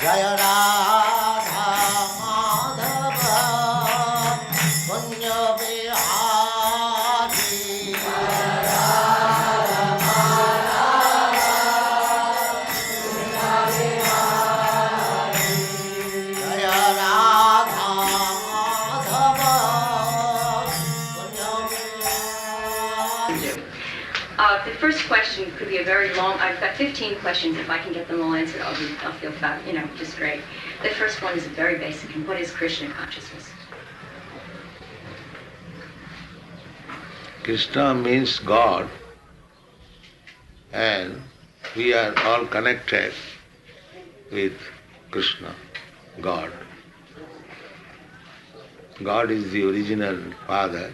Jaya Radha Madhava Punya Vihari Jaya Radha Madhava Punya Vihari. The first question could be a very long. I've got 15 questions. If I can get them all answered, I'll feel just great. The first one is very basic. And what is Krishna consciousness? Krishna means God, and we are all connected with Krishna, God. God is the original Father.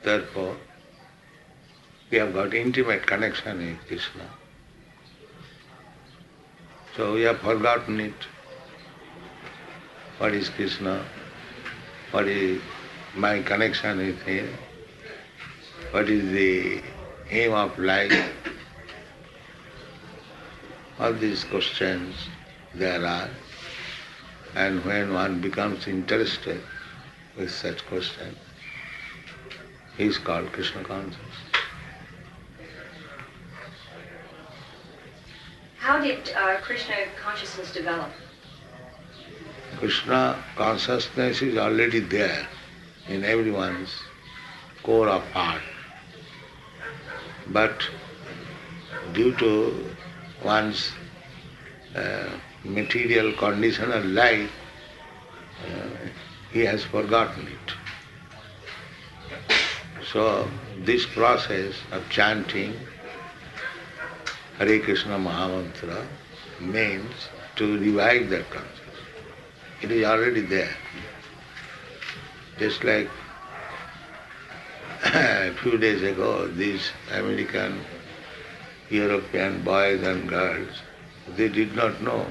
Therefore, we have got intimate connection with Krishna. So we have forgotten it. What is Krishna? What is my connection with him? What is the aim of life? All these questions there are. And when one becomes interested with such questions, he is called Krishna conscious. How did Krishna consciousness develop? Krishna consciousness is already there in everyone's core of heart. But due to one's material condition of life, he has forgotten it. So this process of chanting Hare Krishna Mahamantra means to revive that consciousness. It is already there. Just like a few days ago, these American, European boys and girls, they did not know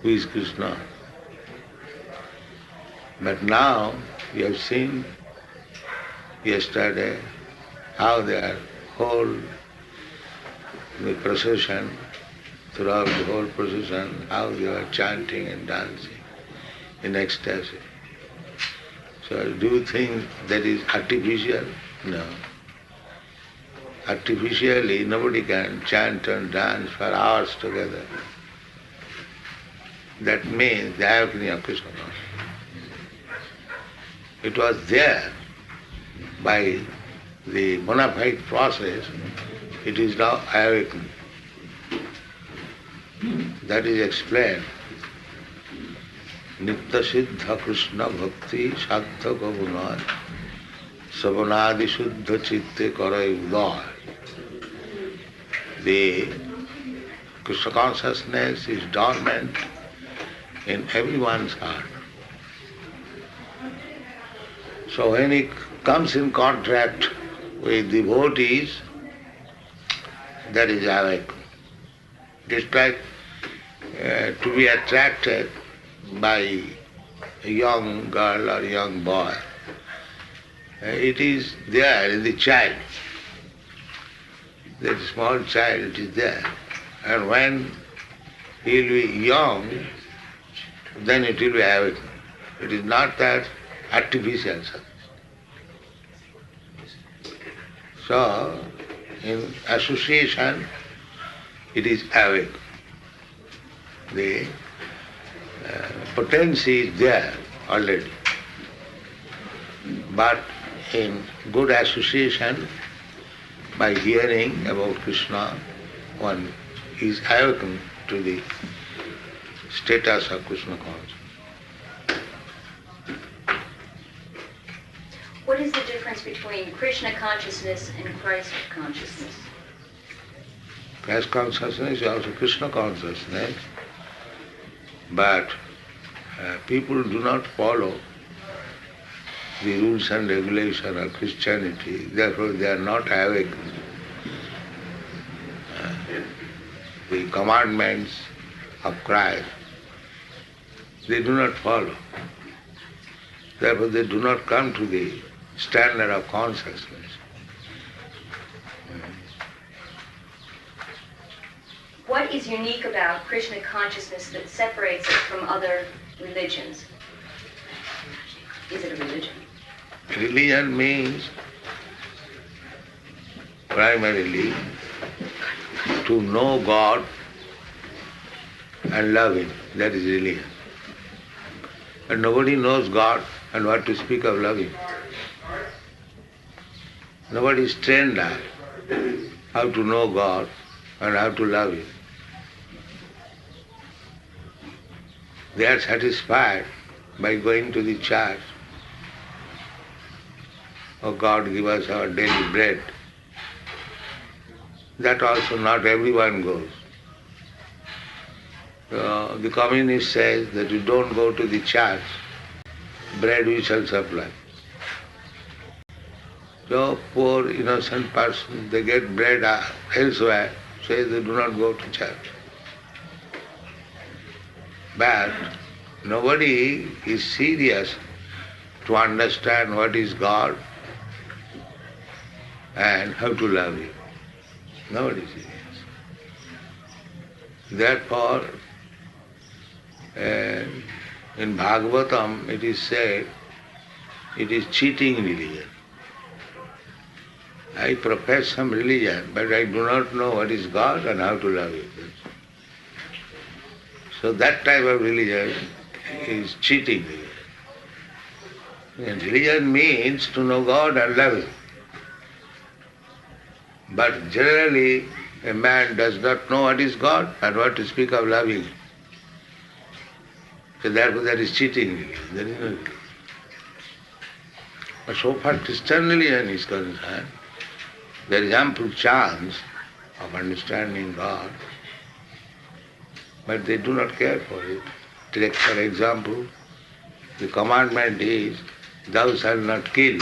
who is Krishna. But now we have seen yesterday how their whole the procession, throughout the whole procession, how they were chanting and dancing in ecstasy. So do you think that is artificial? No. Artificially nobody can chant and dance for hours together. That means the awakening of Krishna consciousness. It was there by the bona fide process, it is now awakened. That is explained. Nitya Siddha Krishna Bhakti Sadhaka Gunad Savanadi Shuddha Chitte Karai Udaya. The Krishna consciousness is dormant in everyone's heart. So when it comes in contact with devotees, that is awakened. Just like to be attracted by a young girl or young boy. It is there in the child. That small child, it is there. And when he will be young, then it will be awakened. It is not that artificial. So, in association, it is awake. The potency is there already. But in good association, by hearing about Krishna, one is awakened to the status of Krishna consciousness. What is the difference between Krishna consciousness and Christ consciousness? Christ consciousness is also Krishna consciousness, but people do not follow the rules and regulations of Christianity, therefore they are not awakened. The commandments of Christ, they do not follow. Therefore they do not come to the standard of consciousness. What is unique about Krishna consciousness that separates it from other religions? Is it a religion? Religion means primarily to know God and love Him. That is religion. But nobody knows God, and what to speak of loving. Nobody is trained on how to know God and how to love Him. They are satisfied by going to the church. Oh God, give us our daily bread. That also not everyone goes. The communist says that you don't go to the church, bread we shall supply. So poor innocent person, they get bread elsewhere, says they do not go to church. But nobody is serious to understand what is God and how to love Him. Nobody is serious. Therefore, in Bhagavatam it is said, it is cheating religion. I profess some religion, but I do not know what is God and how to love Him. So that type of religion is cheating religion. And religion means to know God and love Him. But generally, a man does not know what is God and what to speak of loving Him. So therefore that is cheating religion. That is not religion. But so far Christian religion is concerned, there is ample chance of understanding God, but they do not care for it. Take for example, the commandment is, thou shalt not kill.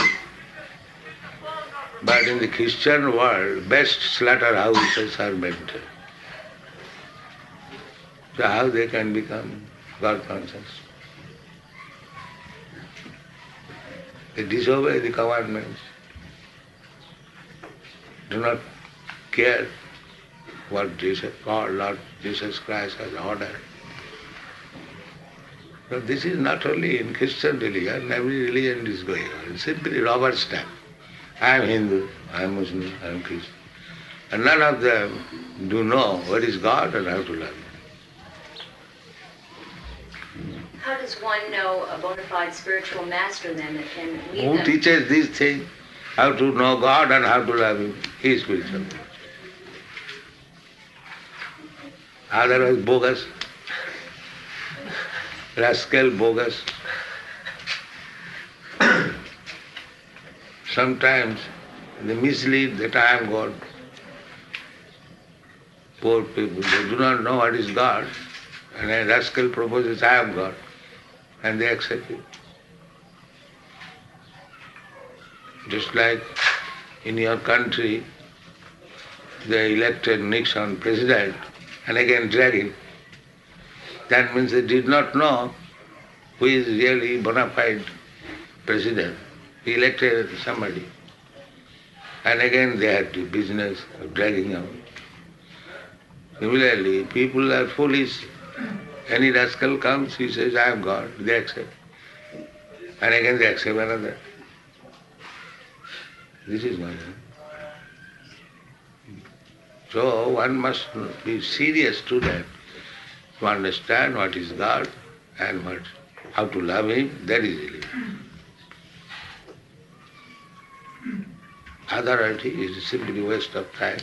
But in the Christian world, best slaughterhouses are maintained. So how they can become God conscious? They disobey the commandments, do not care what Lord Jesus Christ has ordered. So this is not only in Christian religion, every religion is going on. It's simply rubber stamp. I am Hindu, I am Muslim, I am Christian. And none of them do know what is God and how to love Him. How does one know a bona fide spiritual master then that can lead Who them? teaches these things? How to know God and how to love Him? He is spiritual. Otherwise bogus, rascal bogus. Sometimes they mislead that I am God. Poor people, they do not know what is God, and a rascal proposes I am God, and they accept it. Just like in your country, they elected Nixon president and again drag him. That means they did not know who is really bona fide president. He elected somebody. And again they had the business of dragging him. Similarly, people are foolish. Any rascal comes, he says, I am God. They accept. And again they accept another. This is Maya. So one must be serious student to understand what is God and how to love Him. That is religion. Otherwise is simply waste of time.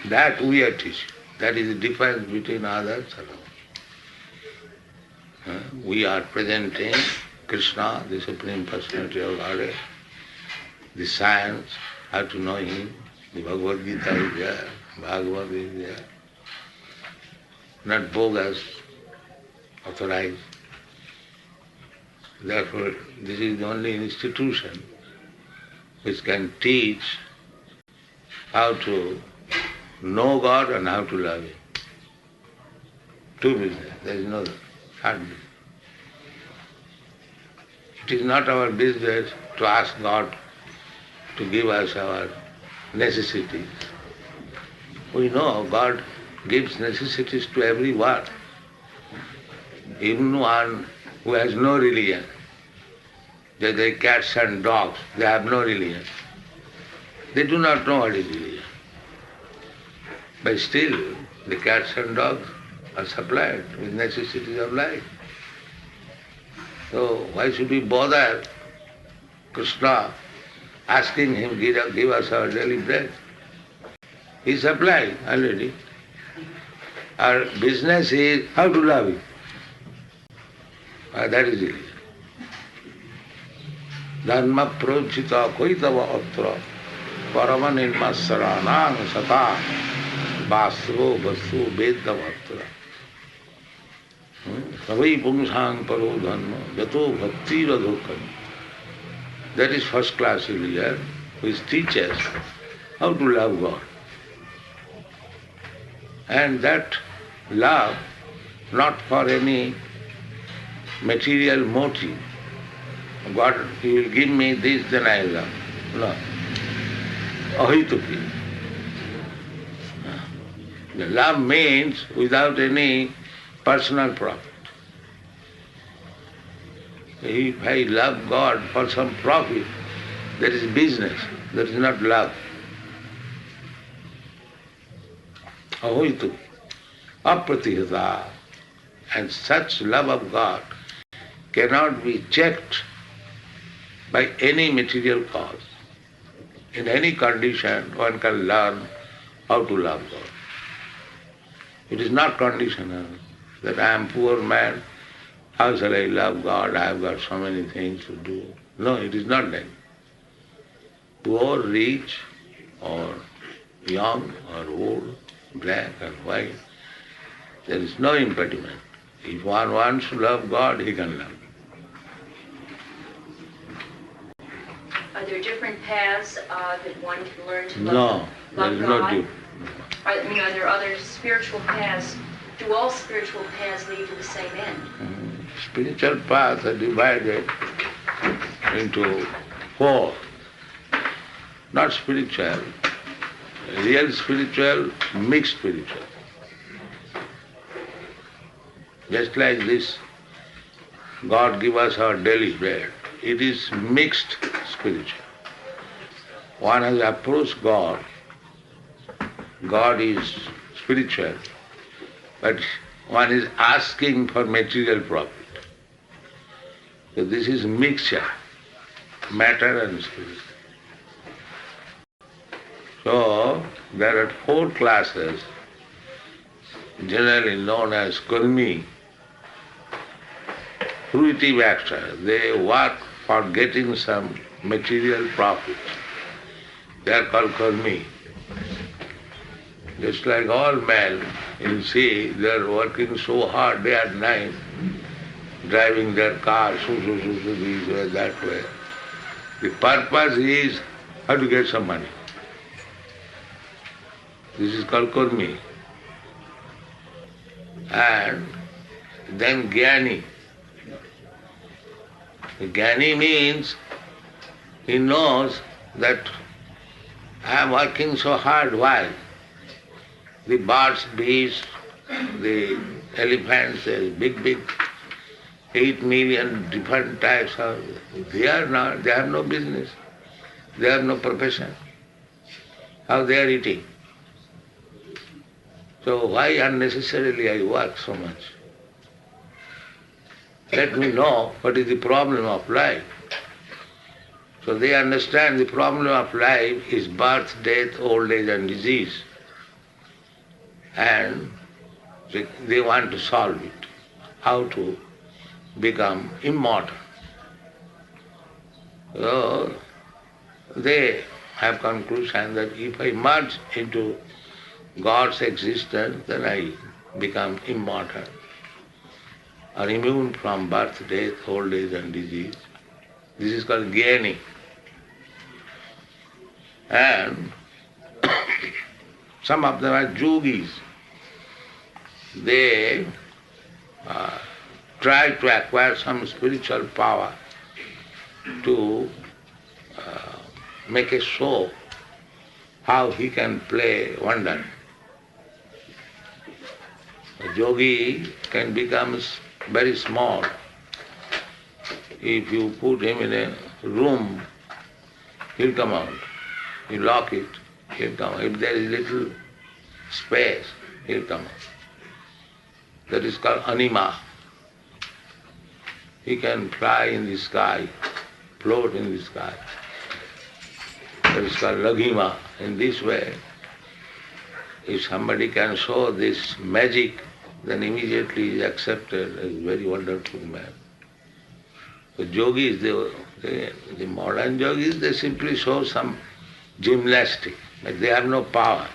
That we are teaching. That is the difference between others and ours. We are presenting Krishna, the Supreme Personality of Godhead, the science, how to know Him. The Bhagavad Gita is there, Bhagavad is there. Not bogus, authorized. Therefore, this is the only institution which can teach how to know God and how to love Him. Two business, there is no third business. It is not our business to ask God to give us our necessities. We know God gives necessities to everyone. Even one who has no religion, they are cats and dogs, they have no religion. They do not know what is religion. But still, the cats and dogs are supplied with necessities of life. So why should we bother Krishna asking him, give us our daily bread? He supplied already. Our business is how to love him. That is religion. Dharma prochita koitava atra parama nirmasaranang sata vasro vasu vedavatra. Savai pungsang paro dharma jato bhakti radhokam. That is first class religion which teaches how to love God. And that love not for any material motive. God, He will give me this, then I love. No. Ahituki. The love means without any personal profit. If I love God for some profit, that is business, that is not love. Ahituki. Apratihata. And such love of God cannot be checked by any material cause. In any condition, one can learn how to love God. It is not conditional that I am poor man, how shall I love God? I have got so many things to do. No, it is not that. Poor, rich, or young, or old, black or white, there is no impediment. If one wants to love God, he can love. Are there different paths that one can learn to No, love there is God? no difference. Are there other spiritual paths? Do all spiritual paths lead to the same end? Spiritual paths are divided into four. Not spiritual, real spiritual, mixed spiritual. Just like this, God give us our daily bread. It is mixed spiritual. One has approached God. God is spiritual, but one is asking for material profit. So this is mixture, matter and spirit. So there are four classes, generally known as karmi, fruitive actors. They work for getting some material profit. They are called karmi. Just like all men, you see, they are working so hard day and night, driving their cars, this way, that way. The purpose is how to get some money. This is called karmi. And then jnani. Jnani means he knows that I am working so hard. Why? The birds, bees, the elephants, the big 8 million different types of, they have no business. They have no profession. How they are eating? So why unnecessarily I work so much? Let me know what is the problem of life. So they understand the problem of life is birth, death, old age and disease. And they want to solve it. How to become immortal. So they have conclusion that if I merge into God's existence, then I become immortal, or immune from birth, death, old age and disease. This is called jnani. And some of them are yogis. They try to acquire some spiritual power to make a show how he can play wonder. yogi can become very small. If you put him in a room, he'll come out. You lock it, he'll come out. If there is little space, he'll come out. That is called anima. He can fly in the sky, float in the sky. That is called laghima. In this way, if somebody can show this magic, then immediately he is accepted as a very wonderful man. The yogis, the modern yogis, they simply show some gymnastics, but they have no power.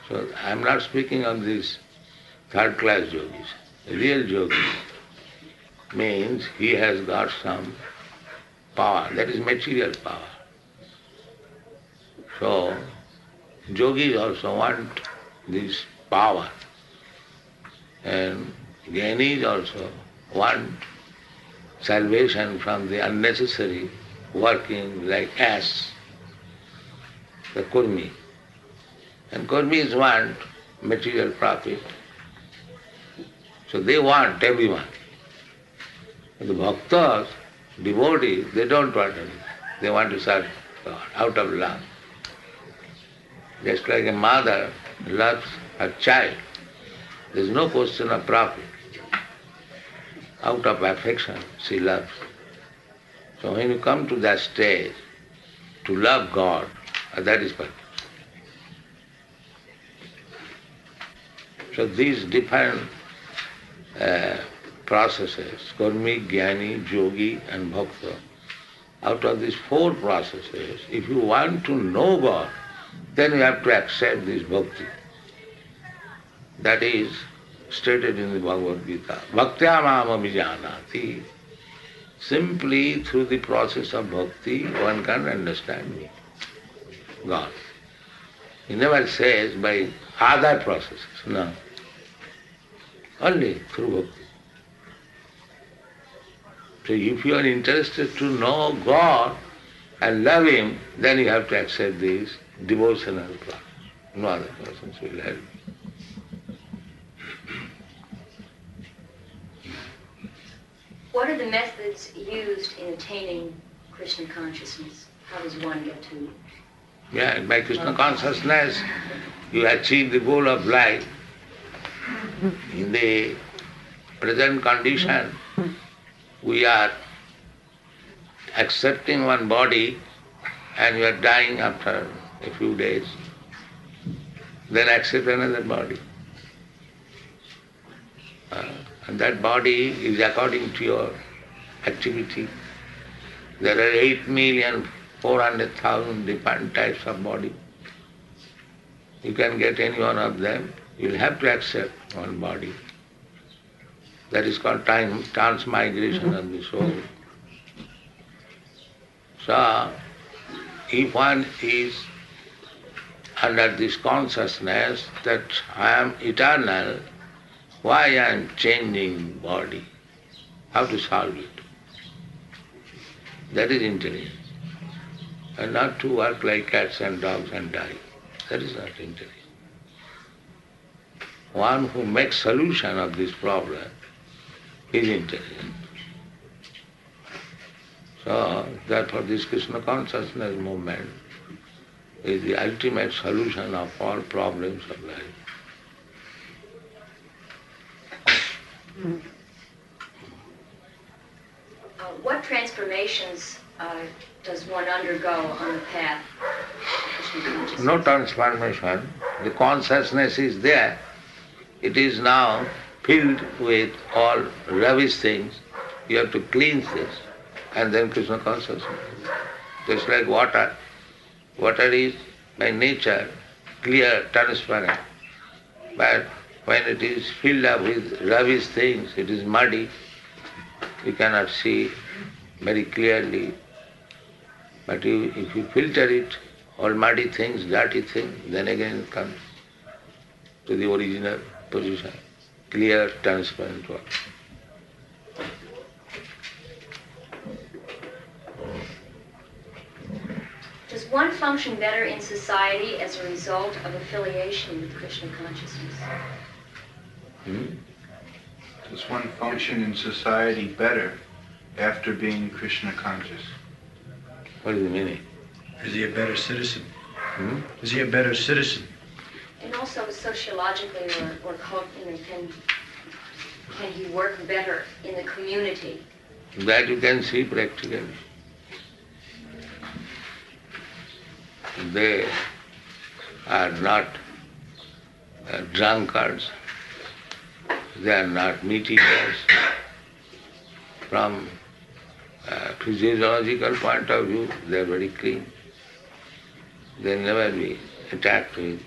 So I am not speaking of these third-class yogis. The real yogi means he has got some power, that is material power. So yogis also want this power, and jnanis also want salvation from the unnecessary working like ass, the kurmi. And kurmis want material profit. So they want everyone. The bhaktas, devotees, they don't want anything. They want to serve God out of love. Just like a mother loves her child, there is no question of profit. Out of affection, she loves. So when you come to that stage, to love God, that is purpose. So these different processes, karmi, jnani, yogi and bhakta, out of these four processes, if you want to know God, then you have to accept this bhakti. That is stated in the Bhagavad Gita. Bhaktya mam abhijanati. Simply through the process of bhakti, one can understand me, God. He never says by other processes, no. Only through bhakti. So if you are interested to know God and love Him, then you have to accept this devotional process. No other persons will help you. What are the methods used in attaining Krishna consciousness? How does one get to? Yeah, by Krishna consciousness, you achieve the goal of life. In the present condition, we are accepting one body and we are dying after a few days. Then accept another body. And that body is according to your activity. There are 8,400,000 different types of body. You can get any one of them. You will have to accept one body. That is called transmigration of the soul. So, if one is under this consciousness that I am eternal, why I am changing body? How to solve it? That is intelligence. And not to work like cats and dogs and die. That is not intelligence. One who makes solution of this problem is intelligent. So, therefore this Krishna consciousness movement is the ultimate solution of all problems of life. What transformations does one undergo on the path of Krishna consciousness? No transformation. The consciousness is there. It is now filled with all rubbish things. You have to cleanse this and then Krishna consciousness. Just like water. Water is by nature clear, transparent. But when it is filled up with rubbish things, it is muddy. You cannot see very clearly. But if you filter it, all muddy things, dirty things, then again it comes to the original position. Clear, transparent water. Does one function better in society as a result of affiliation with Krishna consciousness? Does one function in society better after being Krishna conscious? What is the meaning? Is he a better citizen? Is he a better citizen? And also sociologically, or can he work better in the community? That you can see practically. They are not drunkards, they are not meat eaters. From a physiological point of view, they are very clean. They will never be attacked with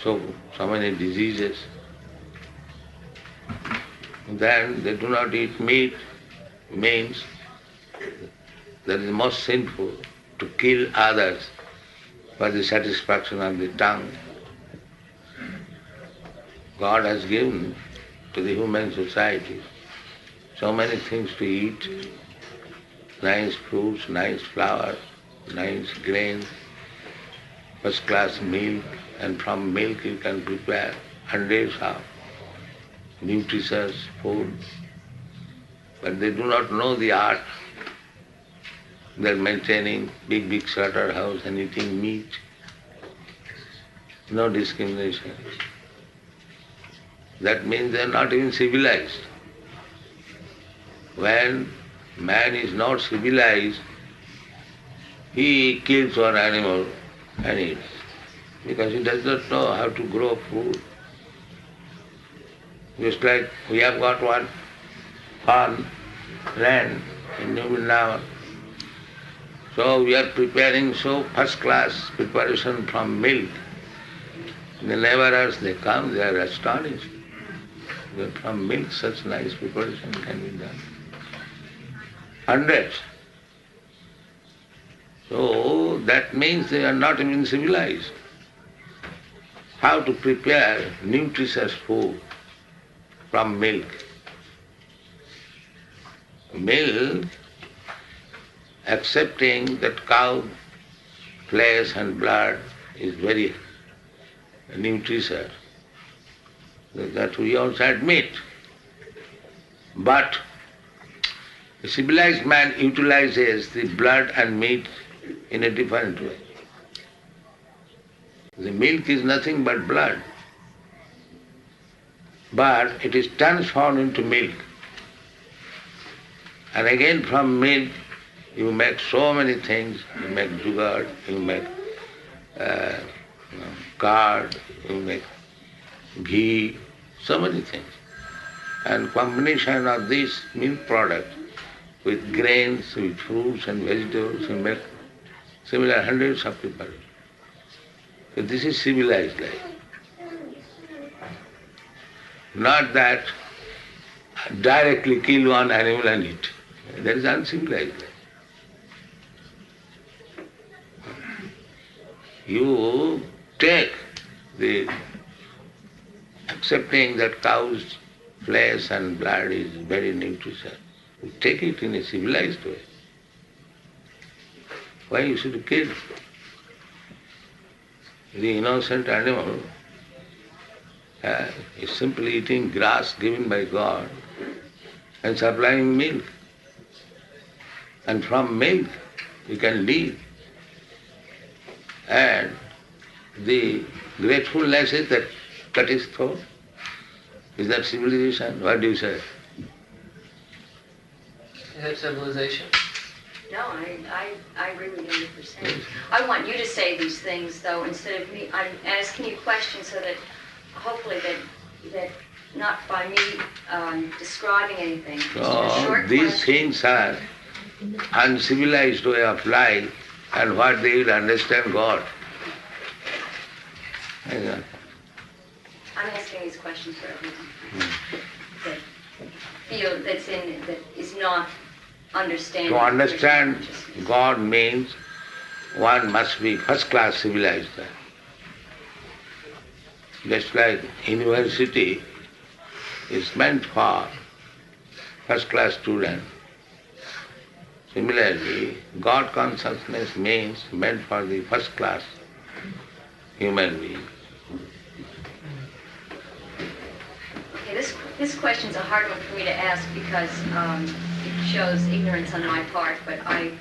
so many diseases. Then they do not eat meat, means that is most sinful, to kill others for the satisfaction of the tongue. God has given to the human society so many things to eat, nice fruits, nice flowers, nice grains, first class milk, and from milk you can prepare hundreds of nutritious food. But they do not know the art. They are maintaining big slaughterhouse and eating meat. No discrimination. That means they are not even civilized. When man is not civilized, he kills one animal and eats, because he does not know how to grow food. Just like we have got one farm land in New Vrindavan. So we are preparing so first class preparation from milk. The laborers, they come, they are astonished that from milk such nice preparation can be done. Hundreds. So that means they are not even civilized. How to prepare nutritious food from milk? Milk, accepting that cow flesh and blood is very nutritious, that we also admit. But a civilized man utilizes the blood and meat in a different way. The milk is nothing but blood, but it is transformed into milk. And again from milk you make so many things. You make jugar, you make curd, you make ghee, so many things. And combination of this milk product with grains, with fruits and vegetables, you make similar hundreds of people. So this is civilized life. Not that directly kill one animal and eat. That is uncivilized life. You take the accepting that cow's flesh and blood is very nutritious. You take it in a civilized way. Why you should kill the innocent animal? Is simply eating grass given by God and supplying milk. And from milk you can live. And the gratefulness is that cut his throat. Is that civilization? What do you say? Is that civilization? No, I agree with you 100%. I want you to say these things, though, instead of me. I'm asking you questions so that hopefully that not by me describing anything. Just a short these question. things are uncivilized way of life, and what they will understand God. I'm asking these questions for everyone that is not understanding. To understand Krishna God means one must be first class civilized. Just like university is meant for first class students. Similarly, God consciousness meant for the first class human being. Okay, this question's a hard one for me to ask because it shows ignorance on my part, but I'm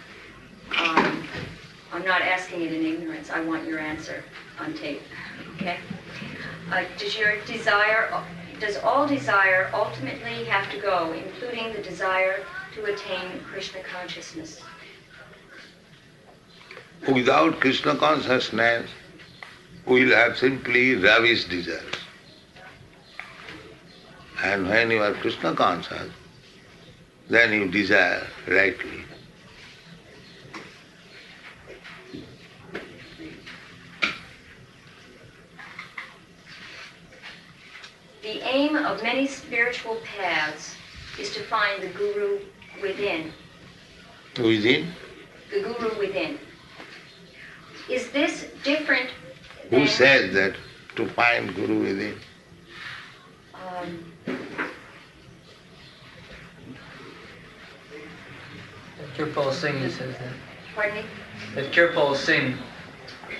not asking it in ignorance. I want your answer on tape. Okay? Does all desire ultimately have to go, including the desire to attain Krishna consciousness? Without Krishna consciousness, we will have simply ravish desires. And when you are Krishna conscious, then you desire rightly. The aim of many spiritual paths is to find the Guru within. Within? The Guru within. Is this different than... Who says that to find Guru within? Kirpal Singh says that. Pardon me? That Kirpal Singh,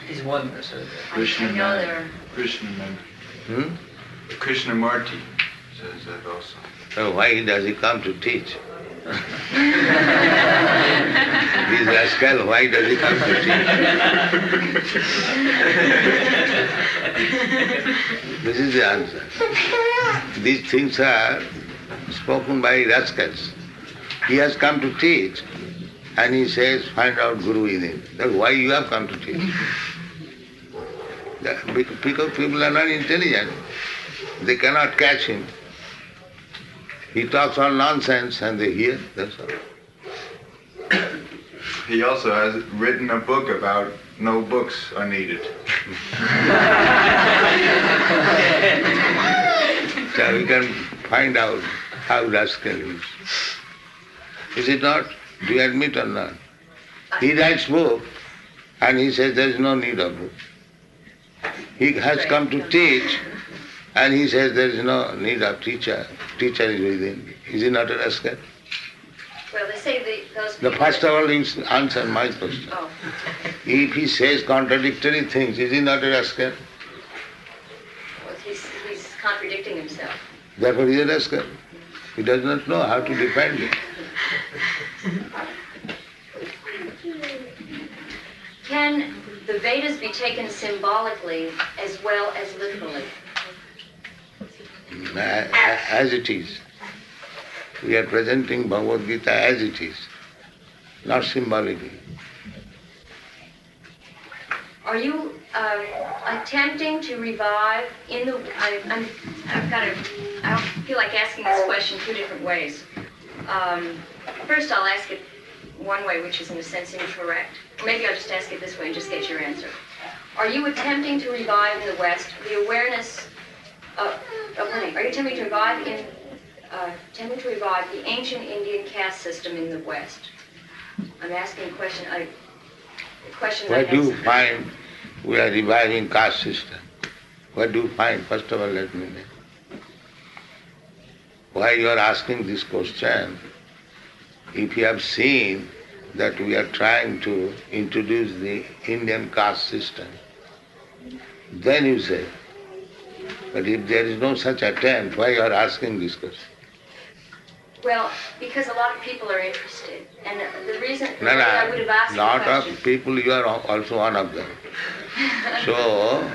he's one that says that. Krishna I know there are... Hmm? Krishnamurti says that also. So why does he come to teach? This rascal, why does he come to teach? This is the answer. These things are spoken by rascals. He has come to teach, and he says, find out Guru within. That's why you have come to teach. Because people are not intelligent. They cannot catch him. He talks all nonsense and they hear, that's all. He also has written a book about no books are needed. So we can find out how rascal he is. Is it not? Do you admit or not? He writes book and he says there is no need of book. He has come to teach and he says there is no need of teacher. Teacher is within. Is he not a rascal? Well, they say those The people... first of all, you answer my question. Oh. If he says contradictory things, is he not a rascal? Well, he's contradicting himself. Therefore he is a rascal. He does not know how to defend it. Can the Vedas be taken symbolically as well as literally? As it is. We are presenting Bhagavad Gita as it is, not symbolically. Are you attempting to revive in the... I feel like asking this question two different ways. First, I'll ask it one way, which is in a sense incorrect. Or maybe I'll just ask it this way and just get your answer. Are you attempting to revive in the West the awareness of... Are you attempting to revive the ancient Indian caste system in the West? I'm asking a question. Where do you find we are reviving caste system? Where do you find? First of all, let me know. Why you are asking this question? If you have seen that we are trying to introduce the Indian caste system, then you say. But if there is no such attempt, why you are asking this question? Well, because a lot of people are interested. And the reason No, I would have asked lot the question... of people, you are also one of them. So,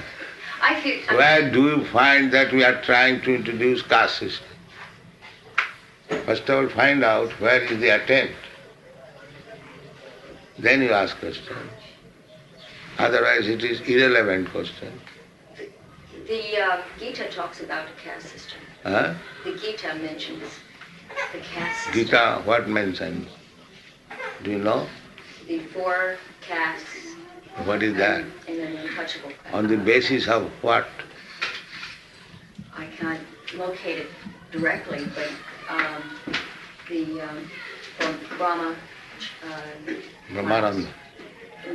I feel... where do you find that we are trying to introduce caste system? First of all, find out where is the attempt. Then you ask question. Otherwise, it is irrelevant question. The Gita talks about a caste system. Huh? The Gita mentions the caste system. Gita, what mentions? Do you know? The 4 castes. What is that? And an untouchable caste. On the basis of what? I can't locate it directly, but from Brahma... Brahmananda.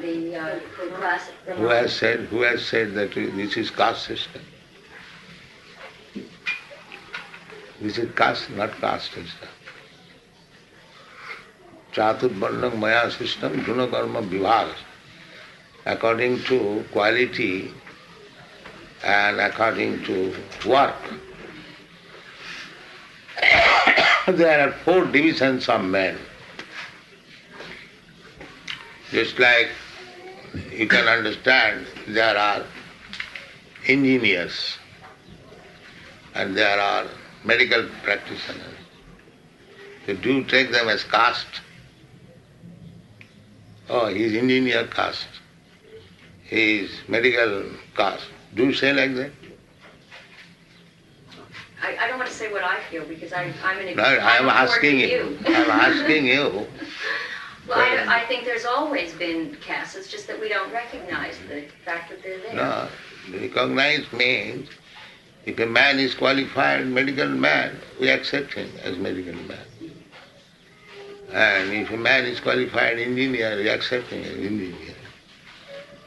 The class... Who has said that this is caste system? This is caste, not caste system. Chaturvarnam maya system gunakarma vibhag. According to quality and according to work, there are 4 divisions of men. Just like you can understand, there are engineers and there are medical practitioners. So do you take them as caste? Oh, he is engineer caste. He is medical caste. Do you say like that? I don't want to say what I feel because I'm in a No, I am asking you. you. I am asking you. Well, I think there's always been castes. It's just that we don't recognize the fact that they're there. No, recognize means if a man is qualified medical man, we accept him as medical man. And if a man is qualified engineer, we accept him as engineer.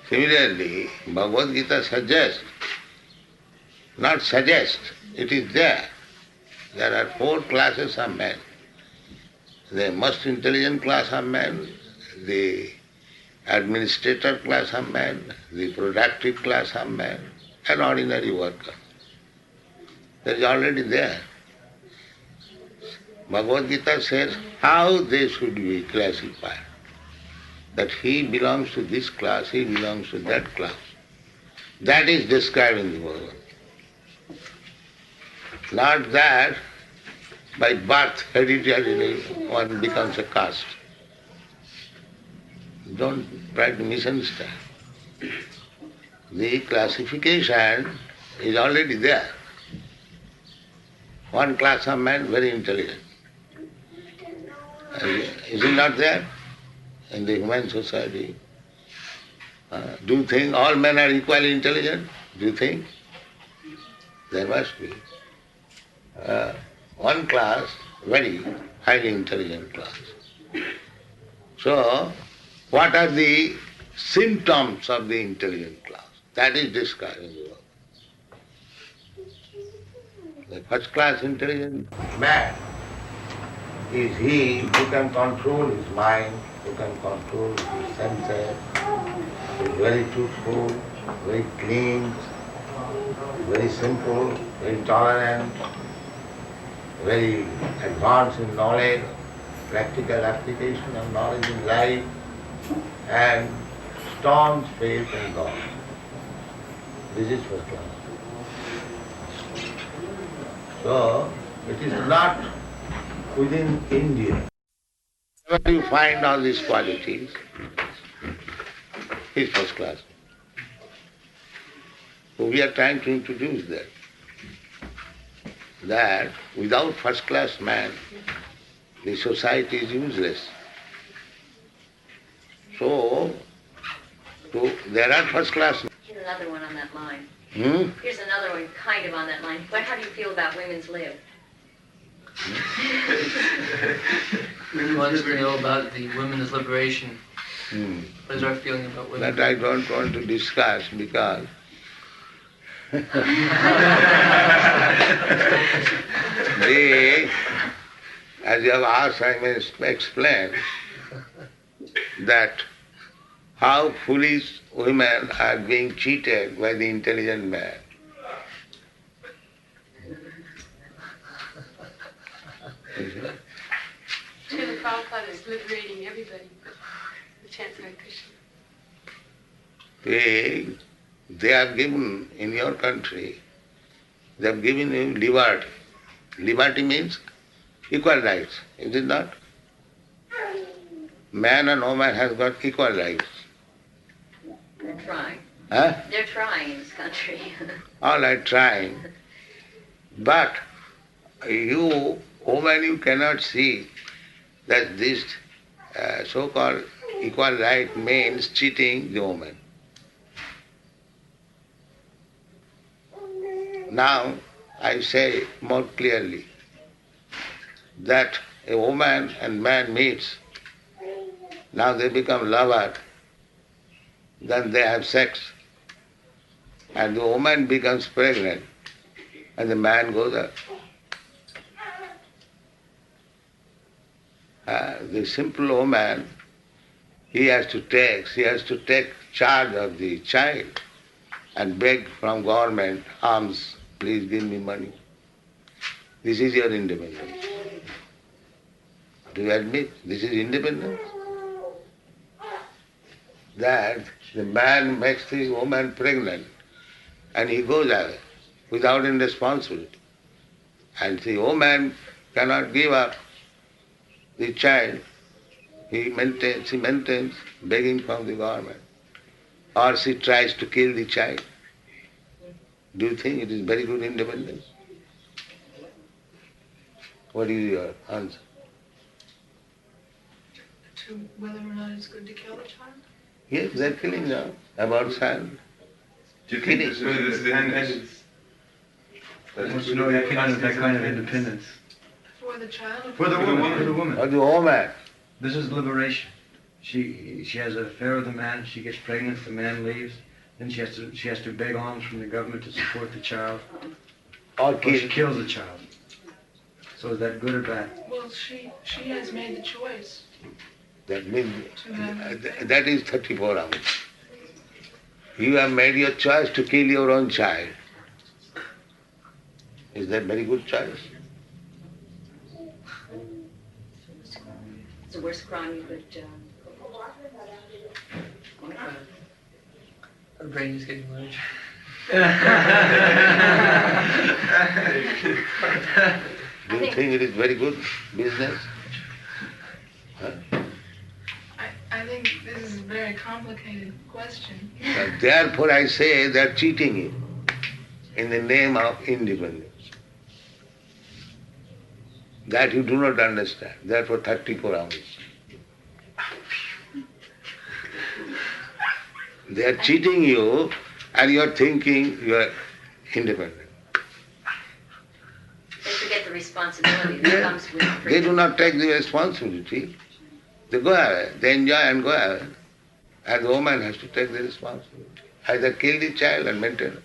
Similarly, Bhagavad Gita suggests, not suggest, it is there. There are 4 classes of men. The most intelligent class of men, the administrator class of men, the productive class of men, and ordinary worker. That is already there. Bhagavad Gita says how they should be classified. That he belongs to this class, he belongs to that class. That is described in the Bhagavad. Not that by birth, hereditarily, one becomes a caste. Don't try to misunderstand. The classification is already there. One class of men very intelligent. Is it not there in the human society? Do you think all men are equally intelligent? Do you think? There must be. One class, very highly intelligent class. So, what are the symptoms of the intelligent class? That is described in the work. The first class intelligent man is he who can control his mind, who can control his senses, who is very truthful, very clean, very simple, very tolerant, very advanced in knowledge, practical application of knowledge in life, and staunch faith in God. This is first class. So, it is not within India. Wherever you find all these qualities, he is first class. So we are trying to introduce that without first class man, the society is useless. So there are first class. Here's another one on that line. Hmm? Here's another one kind of on that line. But how do you feel about women's lib? We want to know about the women's liberation. What is our feeling about women? That I don't want to discuss because as you have asked, I may explain that how foolish women are being cheated by the intelligent man. Srila Prabhupada is liberating everybody with chants Hare Krishna. They have given in your country, they have given you liberty. Liberty means equal rights, is it not? Man and woman has got equal rights. They're trying. Huh? They're trying in this country. All are trying. But you, woman, you cannot see that this so-called equal right means cheating the woman. Now, I say more clearly that a woman and man meets, now they become lovers, then they have sex, and the woman becomes pregnant, and the man goes up. The simple woman, she has to take charge of the child and beg from government, alms, please give me money. This is your independence. Do you admit this is independence? That the man makes the woman pregnant and he goes away without any responsibility. And the woman cannot give up the child. She maintains begging from the government. Or she tries to kill the child. Do you think it is very good independence? What is your answer? To whether or not it's good to kill the child? Yes, they're killing now. About child. Do you think this is independence? I want to know your opinion of that kind of independence. For the child? Or For the woman. For the woman. Or the woman. This is liberation. She has an affair with a man. She gets pregnant. The man leaves. Then she has to beg alms from the government to support the child. Or She kills the child. So is that good or bad? Well, she has made the choice. That means that is 34 hours. You have made your choice to kill your own child. Is that very good choice? It's the worst crime you could. Oh my God. Her brain is getting large. Do you think it is very good business? Huh? I think this is a very complicated question. Therefore I say they are cheating you in the name of independence. That you do not understand. Therefore 34 hours. They are cheating you and you are thinking you are independent. They forget the responsibility that comes with freedom. They do not take the responsibility. They go away. They enjoy and go away. And the woman has to take the responsibility. Either kill the child and maintain it.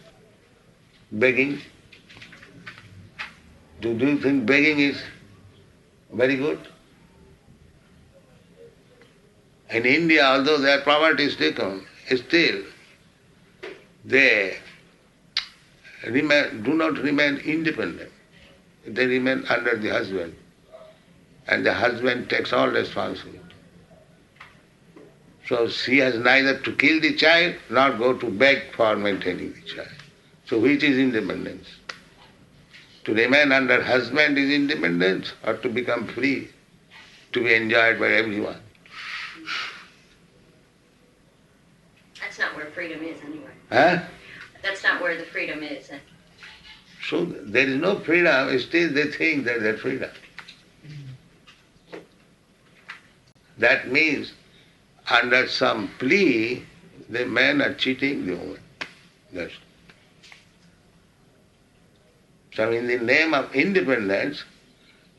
Begging. Do you think begging is very good? In India, although their poverty is taken, still they do not remain independent. They remain under the husband. And the husband takes all responsibility. So she has neither to kill the child nor go to beg for maintaining the child. So which is independence? To remain under husband is independence or to become free, to be enjoyed by everyone? That's not where freedom is anyway. Huh? That's not where the freedom is. So there is no freedom, still they think that there's freedom. That means under some plea, the men are cheating the woman. That's so in the name of independence,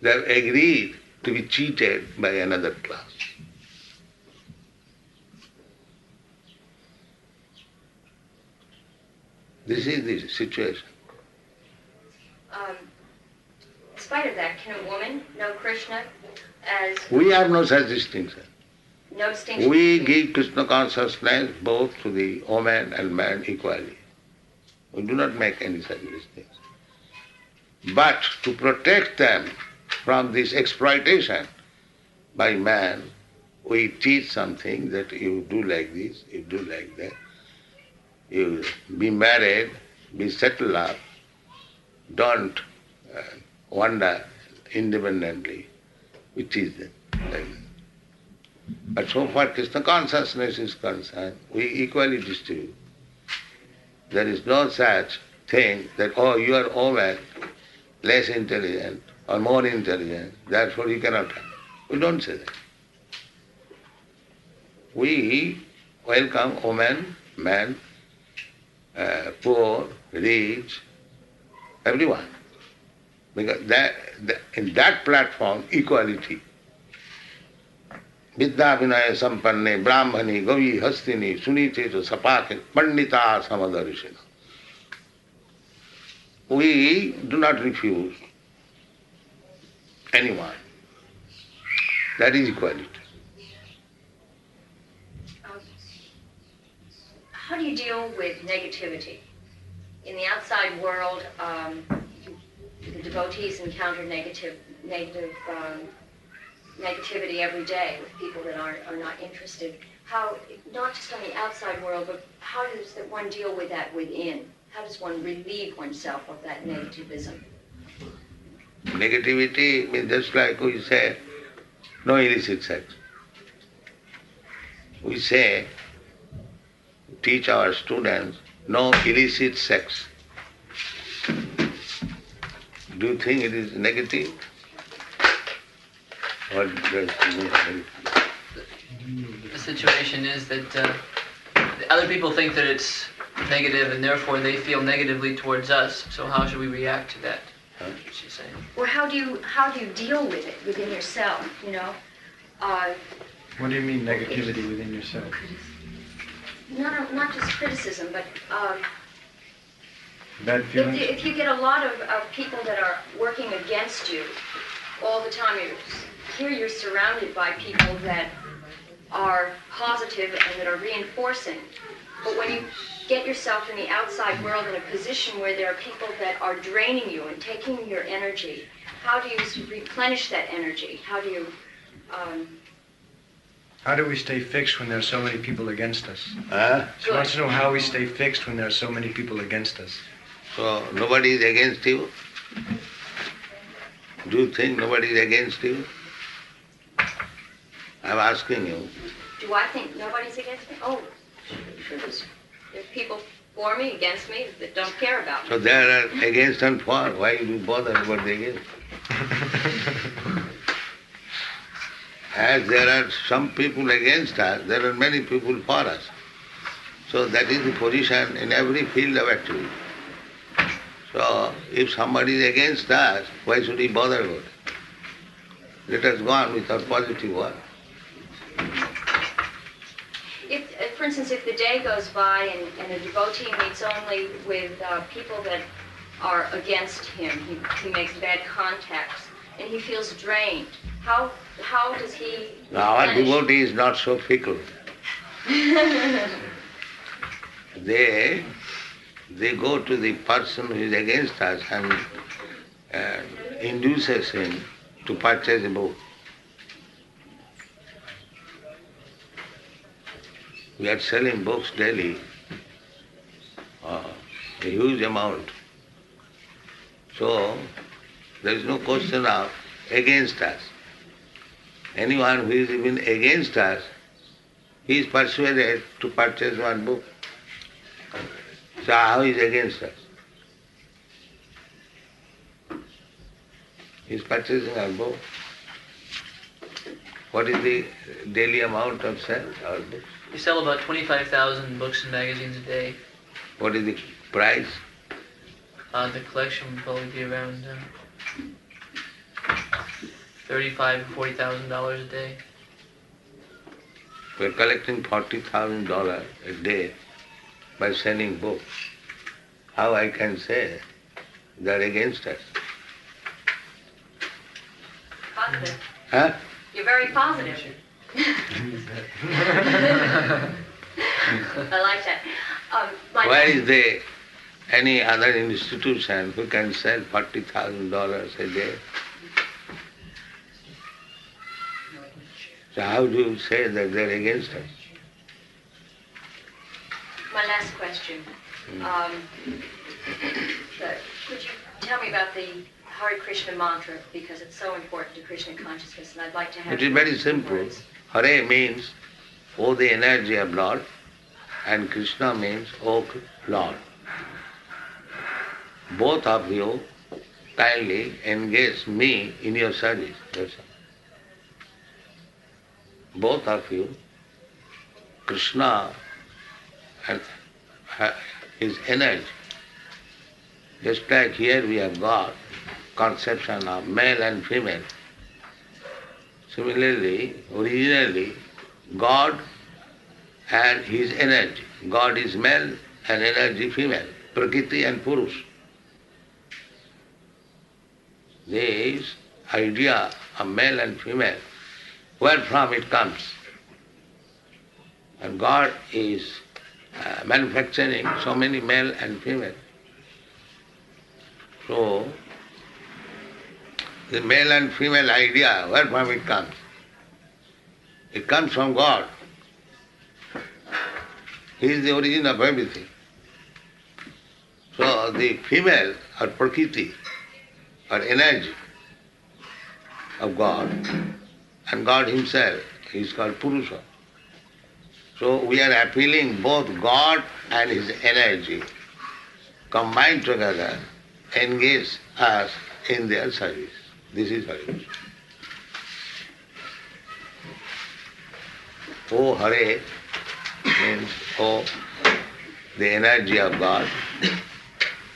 they have agreed to be cheated by another class. This is the situation. In spite of that, can a woman know Krishna as We have no such distinction. no distinction? We between- give Krishna consciousness both to the woman and man equally. We do not make any such distinction. But to protect them from this exploitation by man, we teach something that you do like this, you do like that. You be married, be settled up, don't wander independently. We teach them like that. But so far Krishna consciousness is concerned, we equally distribute. There is no such thing that, oh, you are woman, less intelligent or more intelligent, therefore you cannot have. We don't say that. We welcome woman, man, poor, rich, everyone. Because in that platform, equality. Vidya vinaya sampanne, brahmani, gavi, hastini, sunite, sapake, pandita, samadarishina. We do not refuse anyone. That is equality. How do you deal with negativity? In the outside world, the devotees encounter negativity every day with people that are not interested. How, not just on the outside world, but how does one deal with that within? How does one relieve oneself of that negativism? Negativity means just like we say, no illicit sex. We say, teach our students, no illicit sex. Do you think it is negative? Or does it mean negative? The situation is that other people think that it's negative and therefore they feel negatively towards us. So how should we react to that? That's what she's saying. Or how do you deal with it within yourself, you know? What do you mean negativity within yourself? Not just criticism, but Bad feelings? if you get a lot of people that are working against you all the time, here you're surrounded by people that are positive and that are reinforcing. But when you get yourself in the outside world in a position where there are people that are draining you and taking your energy, how do you replenish that energy? How do you... How do we stay fixed when there are so many people against us? She Good. wants to know how we stay fixed when there are so many people against us. So nobody is against you? Do you think nobody is against you? I'm asking you. Do I think nobody's against me? Oh, sure. There's people for me, against me, that don't care about me. So they are against and for. Why do you bother about the against? As there are some people against us, there are many people for us. So that is the position in every field of activity. So if somebody is against us, why should we bother about it? Let us go on with our positive work. If, for instance, if the day goes by and a devotee meets only with people that are against him, he makes bad contacts, and he feels drained, how does he... Now our replenish? devotee is not so fickle. They go to the person who is against us and induces him to purchase a book. We are selling books daily, a huge amount. So there is no question of against us. Anyone who is even against us, he is persuaded to purchase one book. So how is against us? He is purchasing our book. What is the daily amount of sale of our books? We sell about 25,000 books and magazines a day. What is the price? The collection would probably be around $35,000 to $40,000 a day. We are collecting $40,000 a day by selling books. How I can say they are against us? Positive. Huh? You're very positive. I like that. Why is there any other institution who can sell $40,000 a day? So how do you say that they're against us? My last question. Could you tell me about the Hare Krishna mantra, because it's so important to Krishna consciousness, and I'd like to have... It is very simple. words. Hare means, oh the energy of Lord, and Krishna means, oh Lord. Both of you kindly engage me in your service. That's all. Both of you, Krishna and his energy. Just like here we have got conception of male and female. Similarly, originally, God and his energy. God is male and energy female, Prakriti and Purush. This idea of male and female where from it comes. And God is manufacturing so many male and female. So, the male and female idea, where from it comes? It comes from God. He is the origin of everything. So the female or prakriti or energy of God and God himself is called Purusha. So we are appealing both God and his energy combined together, engage us in their service. This is Hare. O Hare means O the energy of God.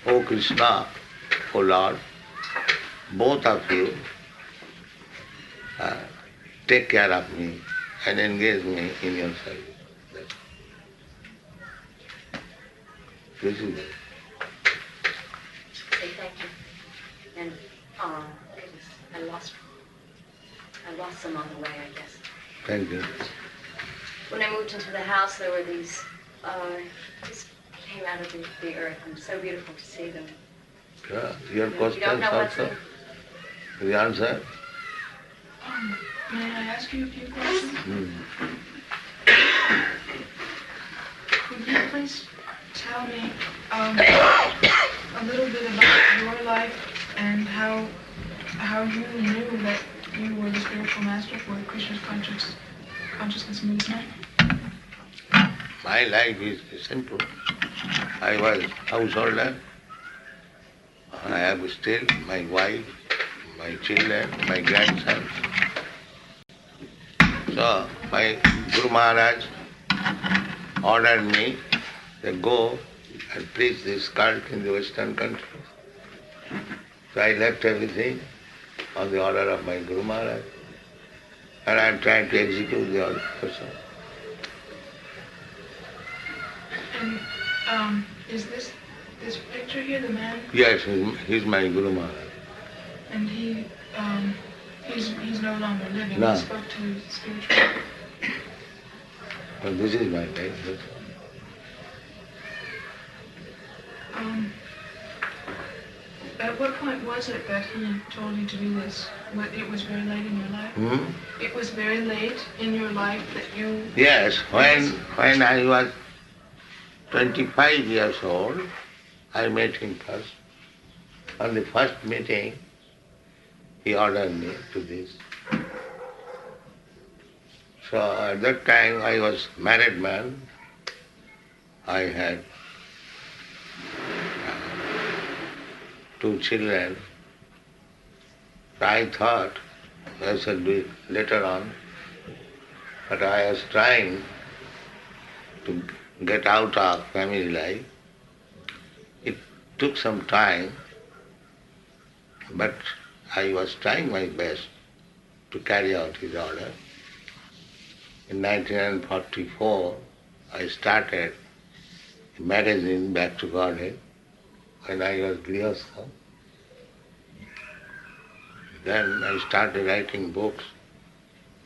O Krishna, O Lord, both of you take care of me and engage me in your service. This is it. Say thank you. And goodness, I lost some on the way, I guess. Thank you. When I moved into the house, there were these came out of the earth, and so beautiful to see them. Yeah, your You questions don't know what's also? in. The answer? May I ask you a few questions? Could you please tell me a little bit about your life and how you knew that you were the spiritual master for Krishna's consciousness movement? My life is simple. I was householder. I have still my wife, my children, my grandsons. So my Guru Maharaj ordered me to go and preach this cult in the Western countries. So I left everything on the order of my Guru Maharaj. And I am trying to execute the order also. And is this picture here the man? Yes, he's my Guru Maharaj. And he's no longer living. No. He spoke to spiritual. Well, this is my life. That's all. At what point was it that he told you to do this? It was very late in your life? It was very late in your life that you... Yes, when I was 25 years old, I met him first. On the first meeting, he ordered me to this. So at that time I was married man. I had 2 children. I thought I should do it later on, but I was trying to get out of family life. It took some time, but I was trying my best to carry out his order. In 1944, I started a magazine, Back to Godhead, when I was Grihastha. Then I started writing books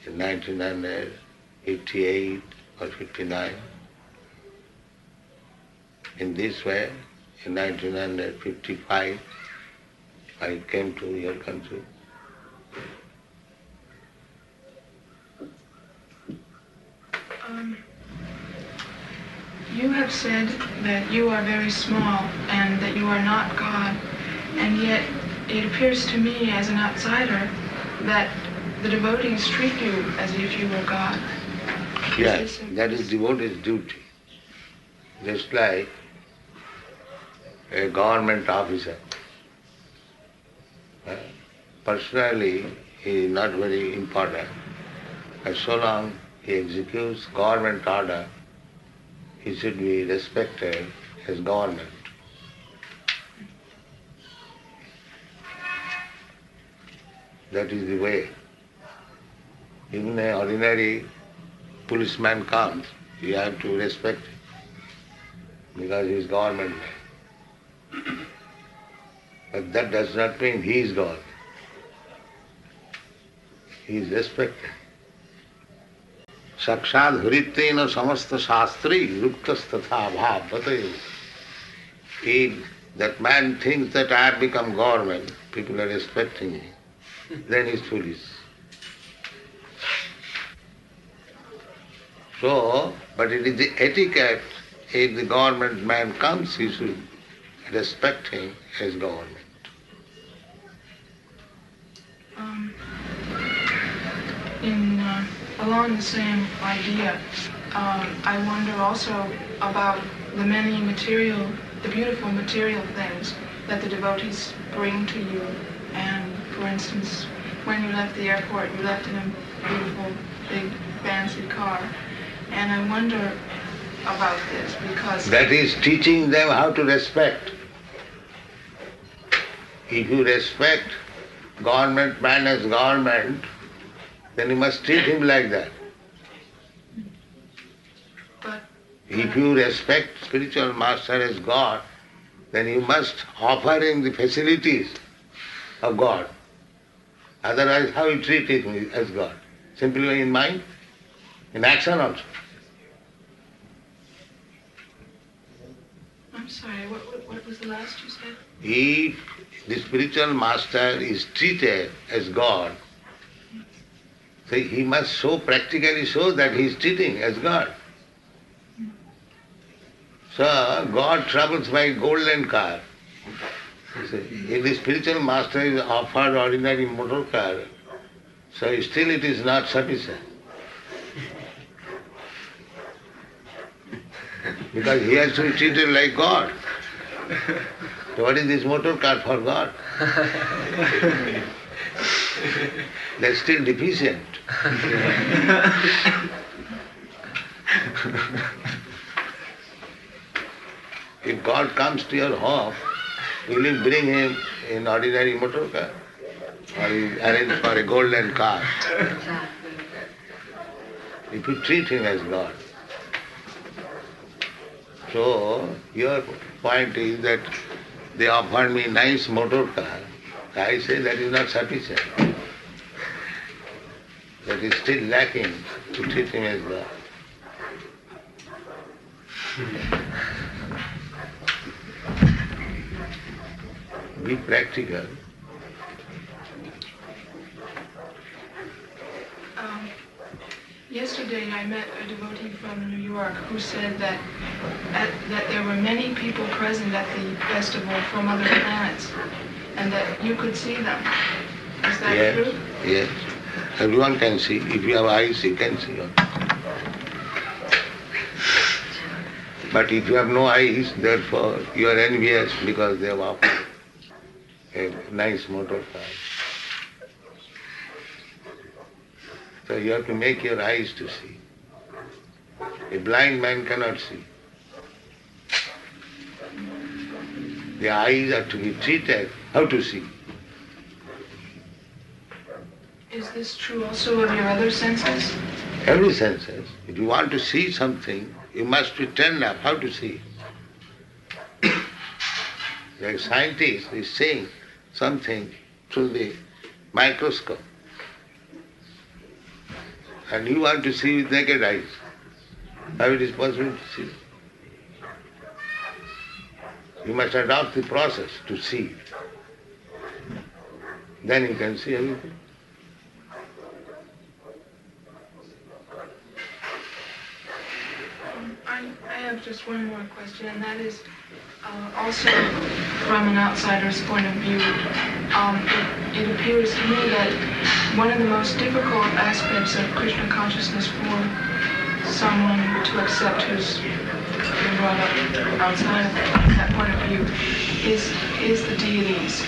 in 1988 or 59. In this way, in 1955, I came to your country. You have said that you are very small and that you are not God, and yet it appears to me as an outsider that the devotees treat you as if you were God. Yes, that is devotee's duty. Just like a government officer. Personally, he is not very important. But so long he executes government order, he should be respected as government. That is the way. Even an ordinary policeman comes, you have to respect him because he is government man. But that does not mean he is God. He is respected. Sakshad hrittena samasta shastri ruktas tatha bhavate. If that man thinks that I have become government, people are respecting me, then he's foolish. So, but it is the etiquette, if the government man comes, he should respect him as government. Along the same idea, I wonder also about the beautiful material things that the devotees bring to you. And for instance, when you left the airport, you left in a beautiful, big, fancy car. And I wonder about this because... That is teaching them how to respect. If you respect government man as government, then you must treat him like that. But if you respect spiritual master as God, then you must offer him the facilities of God. Otherwise, how you treat him as God? Simply in mind? In action also. I'm sorry, what was the last you said? If the spiritual master is treated as God, so he must practically show that he is treating as God. So God travels by golden car. If the spiritual master is offered ordinary motor car, so still it is not sufficient. Because he has to be treated like God. So what is this motor car for God? That's still deficient. If God comes to your home, will you bring him in ordinary motor car? Or you arrange for a golden car? If you treat him as God. So, your point is that they offered me nice motor car. I say that is not sufficient. That is still lacking to treat him as God. Be practical. Yesterday I met a devotee from New York who said that there were many people present at the festival from other planets and that you could see them. Is that true? Yes. Everyone can see. If you have eyes, you can see. But if you have no eyes, therefore you are envious because they have offered a nice motor car. So you have to make your eyes to see. A blind man cannot see. The eyes are to be treated how to see. Is this true also of your other senses? Every senses. If you want to see something, you must be trained up how to see. The scientist is seeing something through the microscope. And you want to see with naked eyes. How it is possible to see? You must adopt the process to see. Then you can see everything. I have just one more question, and that is also from an outsider's point of view. It appears to me that one of the most difficult aspects of Krishna consciousness for someone to accept who's been brought up outside of that point of view is the deities.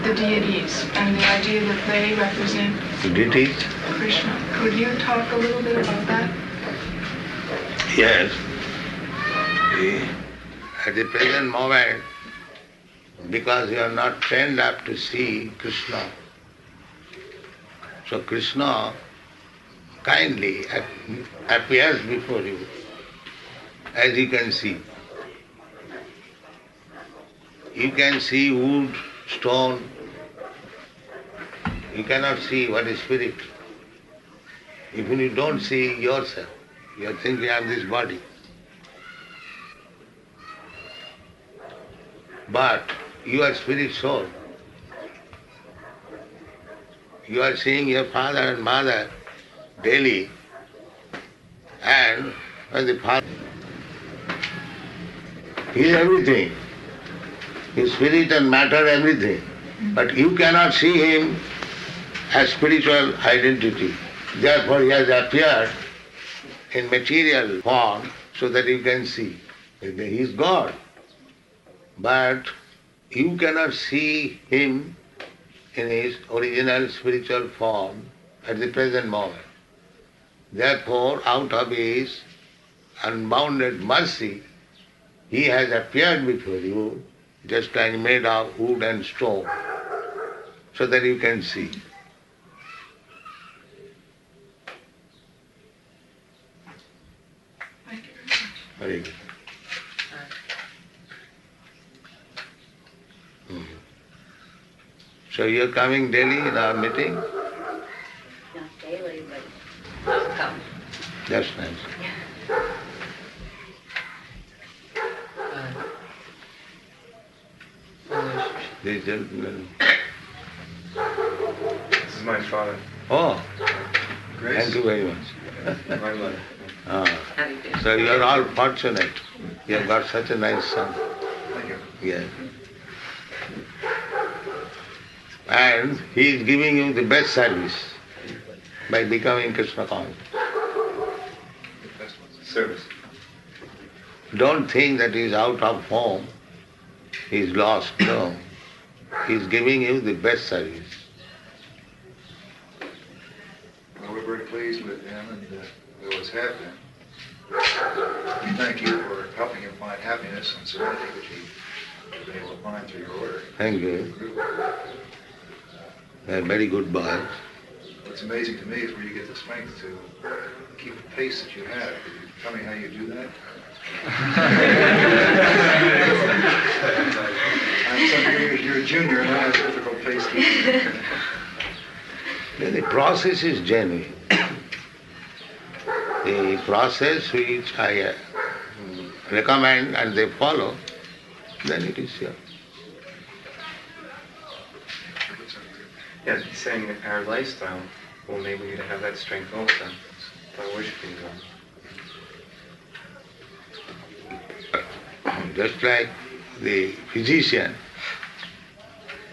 The deities and the idea that they represent Deities? Krishna. Could you talk a little bit about that? Yes. At the present moment, because you are not trained up to see Krishna, so Krishna kindly appears before you, as you can see. You can see wood, stone. You cannot see what is spirit. Even you don't see yourself, you are thinking I am this body. But you are spirit soul. You are seeing your father and mother daily, and when the father he is everything. His spirit and matter, everything. But you cannot see him as spiritual identity. Therefore he has appeared in material form so that you can see. He is God. But you cannot see him in his original spiritual form at the present moment. Therefore, out of his unbounded mercy, he has appeared before you just like made of wood and stone, so that you can see. Thank you very much. Very good. So you're coming daily in our meeting? Not daily, but I'll come. That's nice. This gentleman. This is my father. Oh, Grace. thank you very much. My mother. Ah. So you are all fortunate. You have got such a nice son. Thank you. Yes. And he is giving you the best service by becoming Krishna conscious. Service. Don't think that he is out of home, he is lost. No. He is giving you the best service. Well, we're very pleased with him, and we always have been. We thank you for helping him find happiness and serenity, which he was able to find through your order. Thank you. They are very good boys. What's amazing to me is where you get the strength to keep the pace that you have. Could you tell me how you do that? I'm somebody, you're a junior, and I have difficult pace keeping. The process is genuine. The process which I recommend and they follow, then it is here. Yeah, he's saying that our lifestyle will enable you to have that strength also by worshiping God. Just like the physician,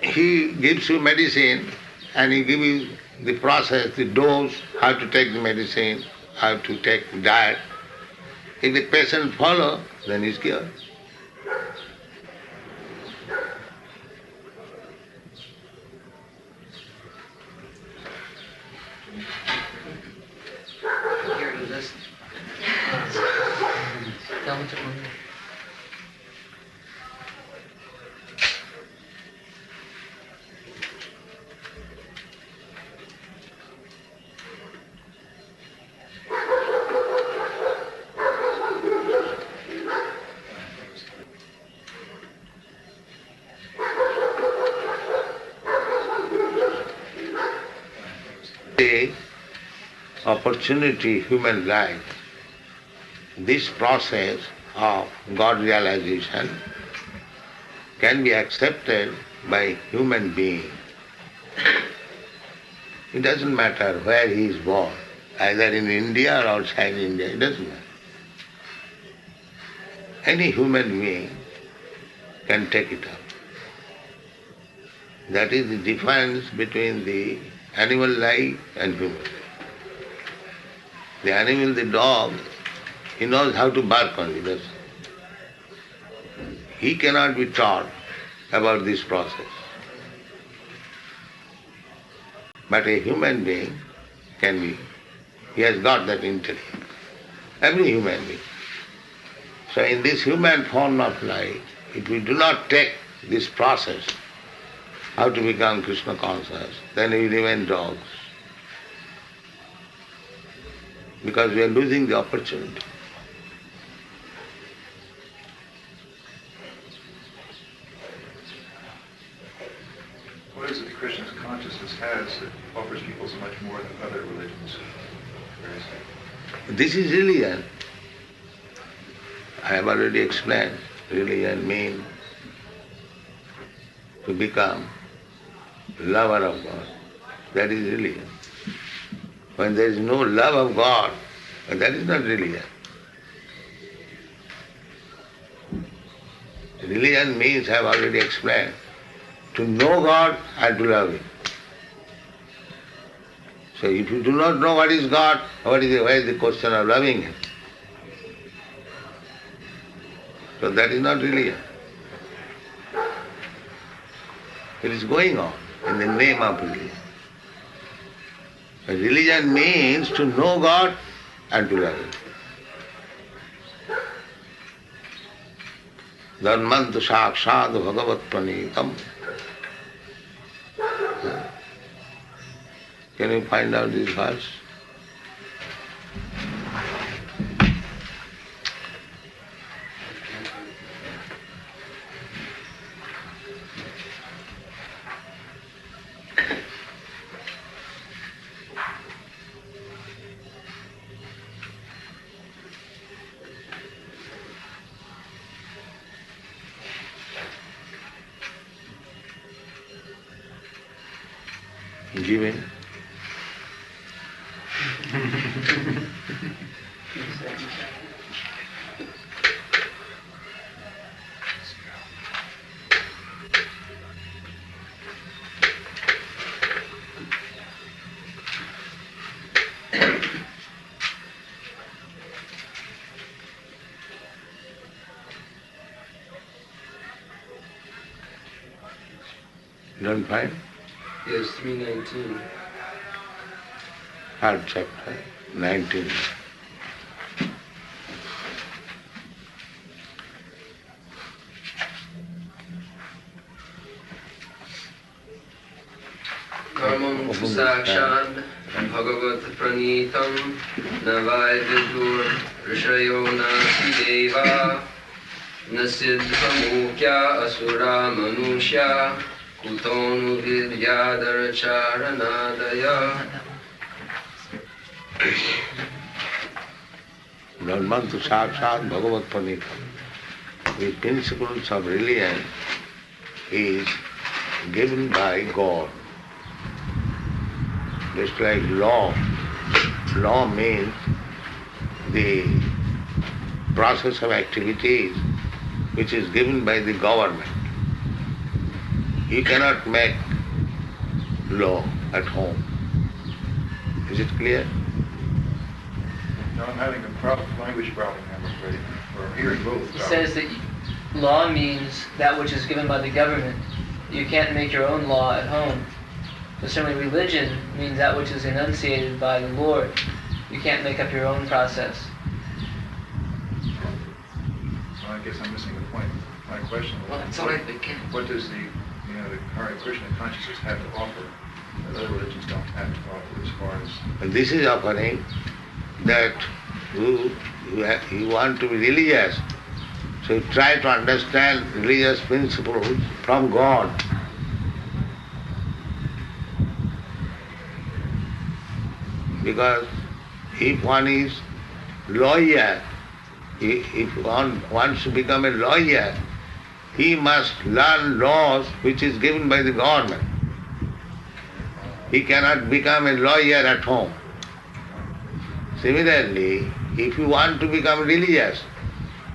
he gives you medicine and he gives you the process, the dose, how to take the medicine, how to take diet. If the patient follow, then he's cured. Here to listen. Tell him to come here. The opportunity, human life, this process of God realization can be accepted by human being. It doesn't matter where he is born, either in India or outside India, it doesn't matter. Any human being can take it up. That is the difference between the animal life and human life. The animal, the dog, he knows how to bark only, that's all. He cannot be taught about this process. But a human being can be. He has got that intellect. Every human being. So in this human form of life, if we do not take this process, how to become Krishna conscious, then we remain dogs. Because we are losing the opportunity. What is it that Krishna's consciousness has that offers people so much more than other religions? This is religion. I have already explained. Religion means to become lover of God. That is religion. When there is no love of God, that is not religion. Religion means, I have already explained, to know God and to love Him. So if you do not know what is God, where is the question of loving Him? So that is not religion. It is going on in the name of religion. Religion means to know God and to love Him. Dharmantu sakshat bhagavat pranitam. Can you find out this verse? Giving. You don't find? Yes, 319. Third chapter, 19. Karmam sakshat bhagavat pranitam navai vidur rishayo nasi deva nasidhamukya asura manusya kutonu vidyadara charanadaya. Dharmantu sakshat bhagavat pranitam. The principles of religion is given by God. Just like law. Law means the process of activities which is given by the government. You cannot make law at home. Is it clear? No, I'm having a language problem, I'm afraid. We're hearing both. He says that law means that which is given by the government. You can't make your own law at home. But certainly religion means that which is enunciated by the Lord. You can't make up your own process. So I guess I'm missing the point. My question Well, was, that's all right, begin. what does the HARE Krishna consciousness have to offer that other religions don't have to offer as far as... And this is offering that you want to be religious, so you try to understand religious principles from God. Because if one is lawyer, if one wants to become a lawyer, he must learn laws which is given by the government. He cannot become a lawyer at home. Similarly, if you want to become religious,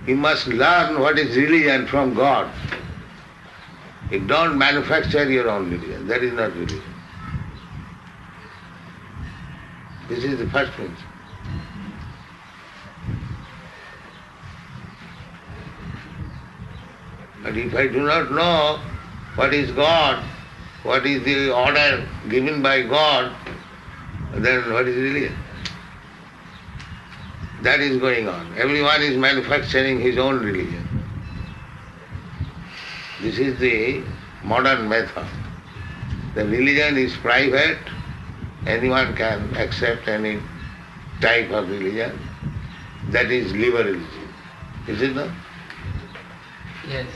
you must learn what is religion from God. You don't manufacture your own religion. That is not religion. This is the first principle. But if I do not know what is God, what is the order given by God, then what is religion? That is going on. Everyone is manufacturing his own religion. This is the modern method. The religion is private. Anyone can accept any type of religion. That is liberalism. Is it not? Yes.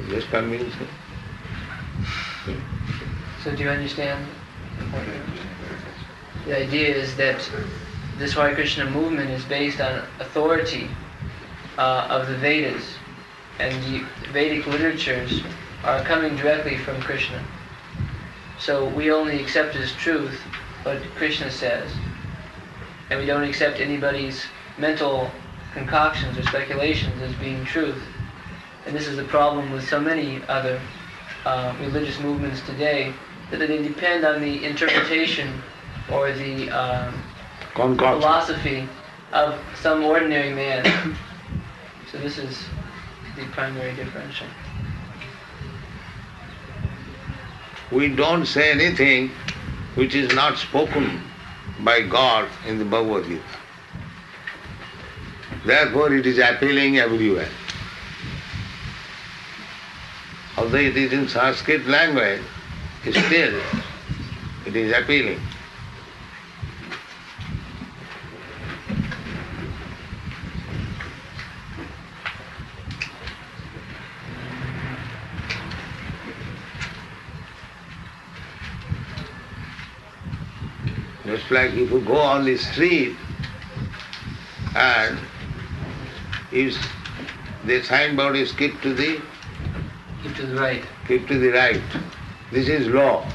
Just convince me. So do you understand? The idea is that this Hare Krishna movement is based on authority of the Vedas, and the Vedic literatures are coming directly from Krishna. So we only accept as truth what Krishna says, and we don't accept anybody's mental concoctions or speculations as being truth. And this is the problem with so many other religious movements today, that they depend on the interpretation or the philosophy of some ordinary man. So this is the primary differential. We don't say anything which is not spoken by God in the Bhagavad Gita. Therefore it is appealing everywhere. Although it is in Sanskrit language, still it is appealing. Just like if you go on the street and if the signboard is keep to the Keep to the right. Keep to the right. This is law.